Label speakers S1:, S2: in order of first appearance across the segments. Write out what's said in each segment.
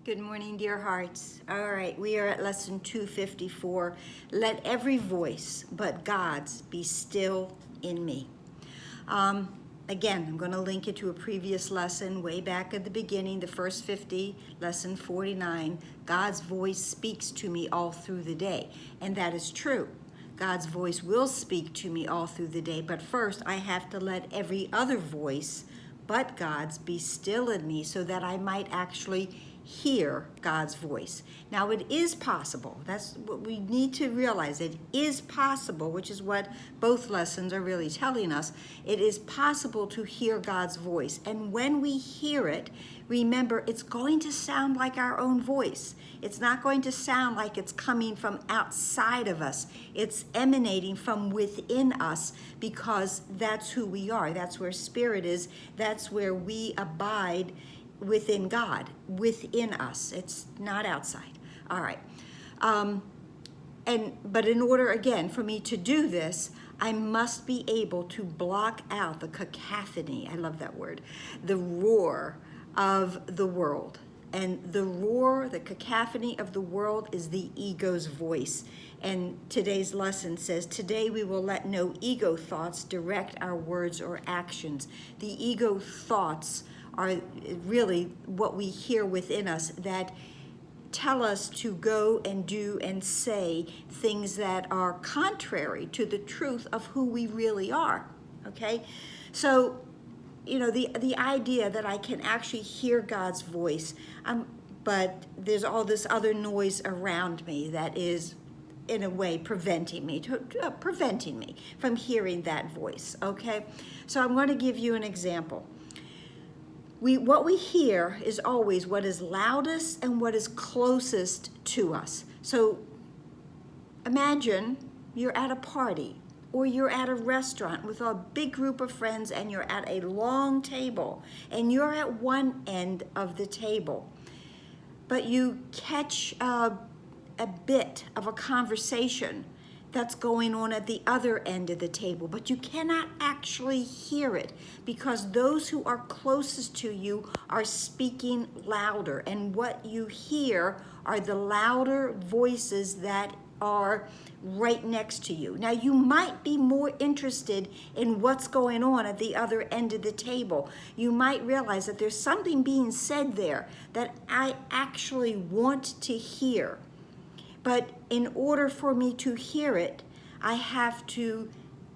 S1: Good morning, dear hearts. All right, we are at lesson 254. Let every voice but God's be still in me. Again, I'm going to link it to a previous lesson way back at the beginning, the first 50, lesson 49. God's voice speaks to me all through the day, and that is true. God's voice will speak to me all through the day, but first I have to let every other voice but God's be still in me so that I might actually hear God's voice. Now it is possible. That's what we need to realize. It is possible, which is what both lessons are really telling us. It is possible to hear God's voice. And when we hear it, remember, it's going to sound like our own voice. It's not going to sound like it's coming from outside of us. It's emanating from within us because that's who we are. That's where spirit is. That's where we abide within God, within us. It's not outside. All right. But in order, again, for me to do this, I must be able to block out the cacophony, I love that word, the roar of the world. And the roar, the cacophony of the world is the ego's voice. And today's lesson says, today we will let no ego thoughts direct our words or actions. The ego thoughts are really what we hear within us that tell us to go and do and say things that are contrary to the truth of who we really are, okay? So, you know, the idea that I can actually hear God's voice, but there's all this other noise around me that is, in a way, preventing me from hearing that voice, okay? So I'm going to give you an example. What we hear is always what is loudest and what is closest to us. So imagine you're at a party or you're at a restaurant with a big group of friends and you're at a long table and you're at one end of the table, but you catch a bit of a conversation that's going on at the other end of the table, but you cannot actually hear it because those who are closest to you are speaking louder, and what you hear are the louder voices that are right next to you. Now, you might be more interested in what's going on at the other end of the table. You might realize that there's something being said there that I actually want to hear. But in order for me to hear it, I have to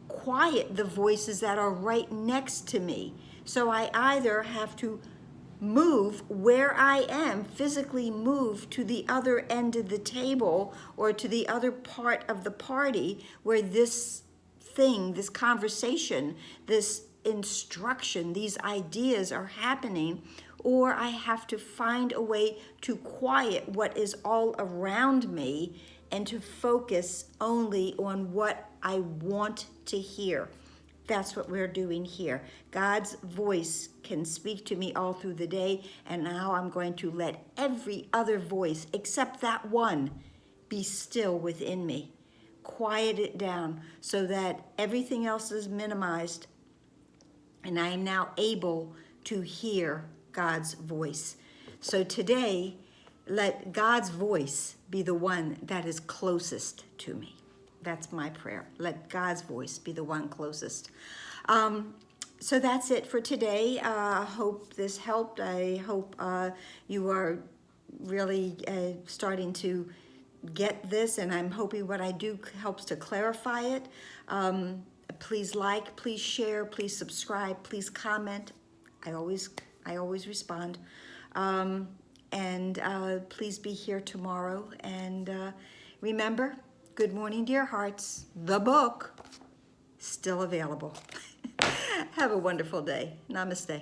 S1: quiet the voices that are right next to me. So I either have to move where I am, physically move to the other end of the table or to the other part of the party where this thing, this conversation, this instruction, these ideas are happening, or I have to find a way to quiet what is all around me and to focus only on what I want to hear. That's what we're doing here. God's voice can speak to me all through the day, and now I'm going to let every other voice except that one be still within me. Quiet it down so that everything else is minimized, and I am now able to hear God's voice. So today, let God's voice be the one that is closest to me. That's my prayer. Let God's voice be the one closest. So that's it for today. I hope this helped. I hope you are really starting to get this, and I'm hoping what I do helps to clarify it. Please like, please share, please subscribe, please comment. I always respond. Please be here tomorrow. And remember, Good Morning, Dear Hearts, the book, still available. Have a wonderful day. Namaste.